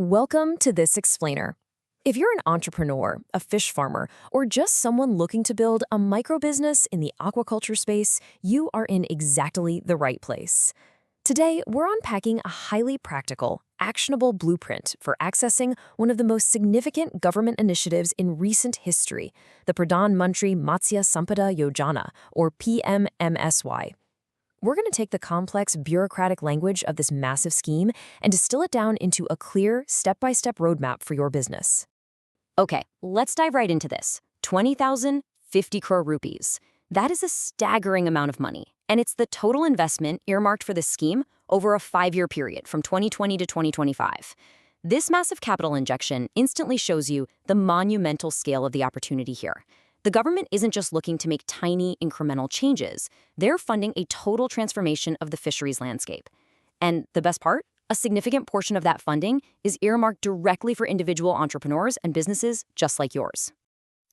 Welcome to This Explainer. If you're an entrepreneur, a fish farmer, or just someone looking to build a micro business in the aquaculture space, you are in exactly the right place. Today, we're unpacking a highly practical, actionable blueprint for accessing one of the most significant government initiatives in recent history, the Pradhan Mantri Matsya Sampada Yojana, or PMMSY. We're going to take the complex bureaucratic language of this massive scheme and distill it down into a clear, step-by-step roadmap for your business. Okay, let's dive right into this. 20,050 crore rupees. That is a staggering amount of money, and it's the total investment earmarked for this scheme over a 5-year period from 2020 to 2025. This massive capital injection instantly shows you the monumental scale of the opportunity here. The government isn't just looking to make tiny, incremental changes. They're funding a total transformation of the fisheries landscape. And the best part? A significant portion of that funding is earmarked directly for individual entrepreneurs and businesses just like yours.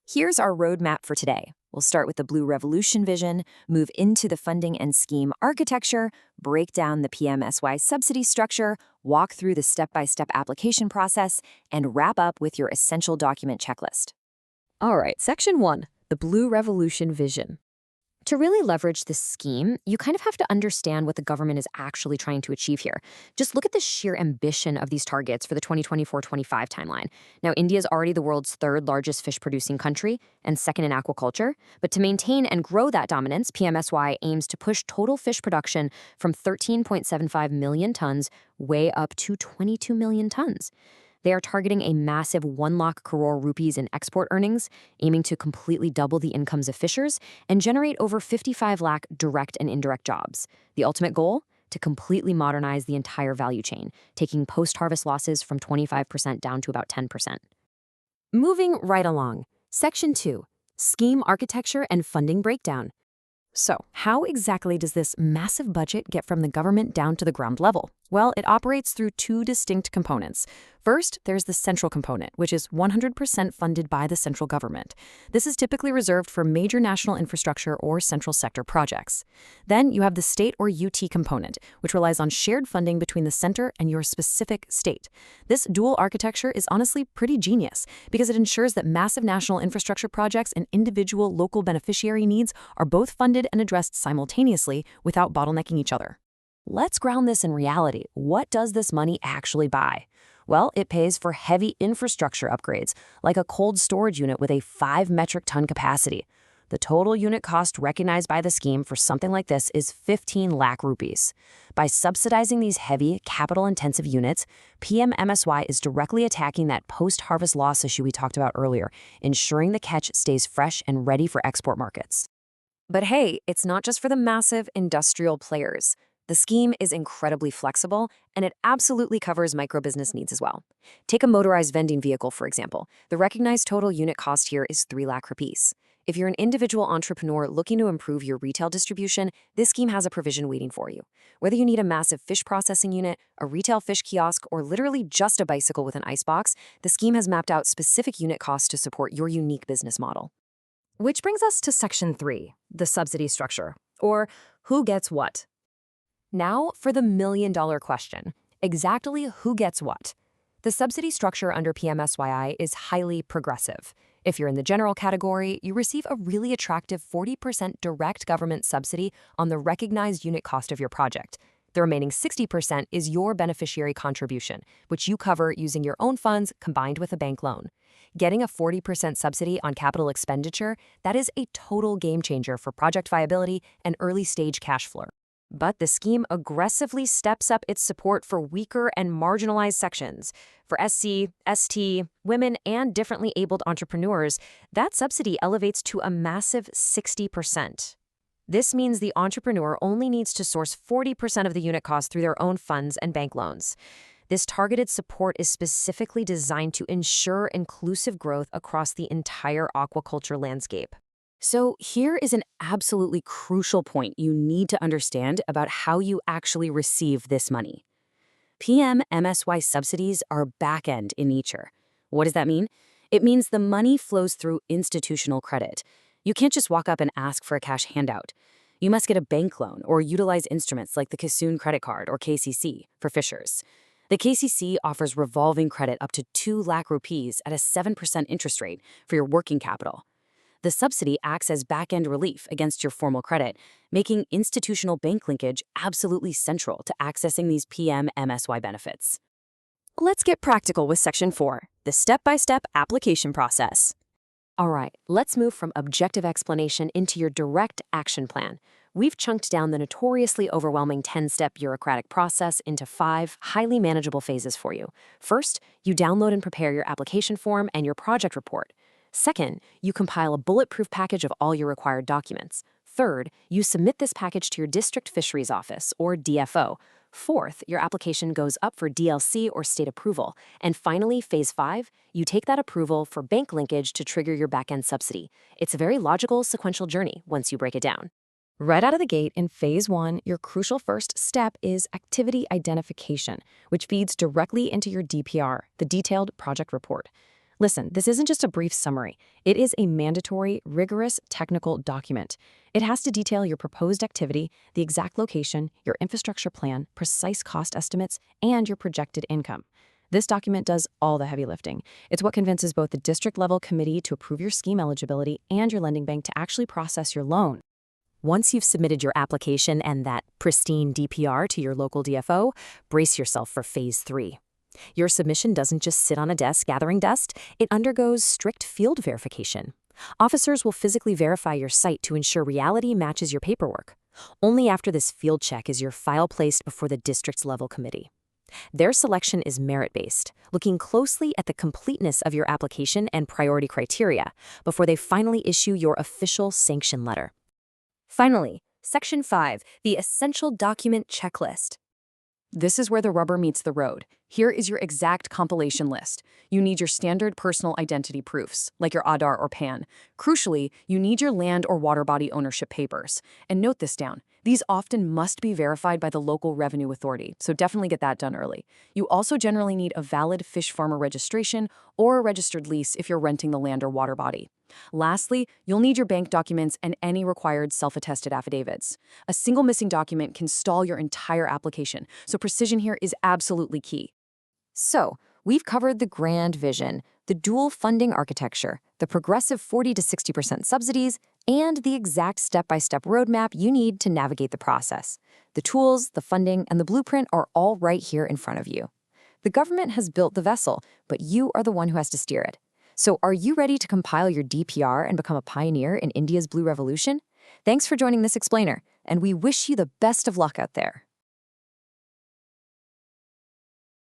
Here's our roadmap for today. We'll start with the Blue Revolution vision, move into the funding and scheme architecture, break down the PMSY subsidy structure, walk through the step-by-step application process, and wrap up with your essential document checklist. All right, Section 1, the Blue Revolution vision. To really leverage this scheme, you kind of have to understand what the government is actually trying to achieve here. Just look at the sheer ambition of these targets for the 2024-25 timeline. Now, India is already the world's third largest fish-producing country and second in aquaculture. But to maintain and grow that dominance, PMSY aims to push total fish production from 13.75 million tons way up to 22 million tons. They are targeting a massive 1 lakh crore rupees in export earnings, aiming to completely double the incomes of fishers and generate over 55 lakh direct and indirect jobs. The ultimate goal? To completely modernize the entire value chain, taking post-harvest losses from 25% down to about 10%. Moving right along. Section 2, scheme architecture and funding breakdown. So, how exactly does this massive budget get from the government down to the ground level? Well, it operates through 2 distinct components. First, there's the central component, which is 100% funded by the central government. This is typically reserved for major national infrastructure or central sector projects. Then you have the state or UT component, which relies on shared funding between the center and your specific state. This dual architecture is honestly pretty genius because it ensures that massive national infrastructure projects and individual local beneficiary needs are both funded and addressed simultaneously without bottlenecking each other. Let's ground this in reality. What does this money actually buy? Well, it pays for heavy infrastructure upgrades, like a cold storage unit with a 5 metric ton capacity. The total unit cost recognized by the scheme for something like this is 15 lakh rupees. By subsidizing these heavy, capital-intensive units, PMMSY is directly attacking that post-harvest loss issue we talked about earlier, ensuring the catch stays fresh and ready for export markets. But hey, it's not just for the massive industrial players. The scheme is incredibly flexible, and it absolutely covers microbusiness needs as well. Take a motorized vending vehicle, for example. The recognized total unit cost here is 3 lakh rupees. If you're an individual entrepreneur looking to improve your retail distribution, this scheme has a provision waiting for you. Whether you need a massive fish processing unit, a retail fish kiosk, or literally just a bicycle with an icebox, the scheme has mapped out specific unit costs to support your unique business model. Which brings us to Section 3, the subsidy structure, or who gets what. Now for the million-dollar question. Exactly who gets what? The subsidy structure under PMSYI is highly progressive. If you're in the general category, you receive a really attractive 40% direct government subsidy on the recognized unit cost of your project. The remaining 60% is your beneficiary contribution, which you cover using your own funds combined with a bank loan. Getting a 40% subsidy on capital expenditure, that is a total game changer for project viability and early-stage cash flow. But the scheme aggressively steps up its support for weaker and marginalized sections. For SC, ST, women, and differently abled entrepreneurs, that subsidy elevates to a massive 60%. This means the entrepreneur only needs to source 40% of the unit cost through their own funds and bank loans. This targeted support is specifically designed to ensure inclusive growth across the entire aquaculture landscape. So here is an absolutely crucial point you need to understand about how you actually receive this money. PMMSY subsidies are back-end in nature. What does that mean? It means the money flows through institutional credit. You can't just walk up and ask for a cash handout. You must get a bank loan or utilize instruments like the Kissoon credit card or KCC for fishers. The KCC offers revolving credit up to 2 lakh rupees at a 7% interest rate for your working capital. The subsidy acts as back-end relief against your formal credit, making institutional bank linkage absolutely central to accessing these PMMSY benefits. Let's get practical with Section 4, the step-by-step application process. All right, let's move from objective explanation into your direct action plan. We've chunked down the notoriously overwhelming 10-step bureaucratic process into 5 highly manageable phases for you. First, you download and prepare your application form and your project report. Second, you compile a bulletproof package of all your required documents. Third, you submit this package to your district fisheries office, or DFO. Fourth, your application goes up for DLC or state approval. And finally, phase 5, you take that approval for bank linkage to trigger your back-end subsidy. It's a very logical, sequential journey once you break it down. Right out of the gate in phase 1, your crucial first step is activity identification, which feeds directly into your DPR, the detailed project report. Listen, this isn't just a brief summary. It is a mandatory, rigorous technical document. It has to detail your proposed activity, the exact location, your infrastructure plan, precise cost estimates, and your projected income. This document does all the heavy lifting. It's what convinces both the district-level committee to approve your scheme eligibility and your lending bank to actually process your loan. Once you've submitted your application and that pristine DPR to your local DFO, brace yourself for phase 3. Your submission doesn't just sit on a desk gathering dust, it undergoes strict field verification. Officers will physically verify your site to ensure reality matches your paperwork. Only after this field check is your file placed before the district's level committee. Their selection is merit-based, looking closely at the completeness of your application and priority criteria before they finally issue your official sanction letter. Finally, Section 5, the Essential Document Checklist. This is where the rubber meets the road. Here is your exact compilation list. You need your standard personal identity proofs, like your Aadhaar or PAN. Crucially, you need your land or water body ownership papers. And note this down. These often must be verified by the local revenue authority, so definitely get that done early. You also generally need a valid fish farmer registration or a registered lease if you're renting the land or water body. Lastly, you'll need your bank documents and any required self-attested affidavits. A single missing document can stall your entire application, so precision here is absolutely key. So, we've covered the grand vision, the dual funding architecture, the progressive 40 to 60% subsidies, and the exact step-by-step roadmap you need to navigate the process. The tools, the funding, and the blueprint are all right here in front of you. The government has built the vessel, but you are the one who has to steer it. So are you ready to compile your DPR and become a pioneer in India's Blue Revolution? Thanks for joining this explainer, and we wish you the best of luck out there.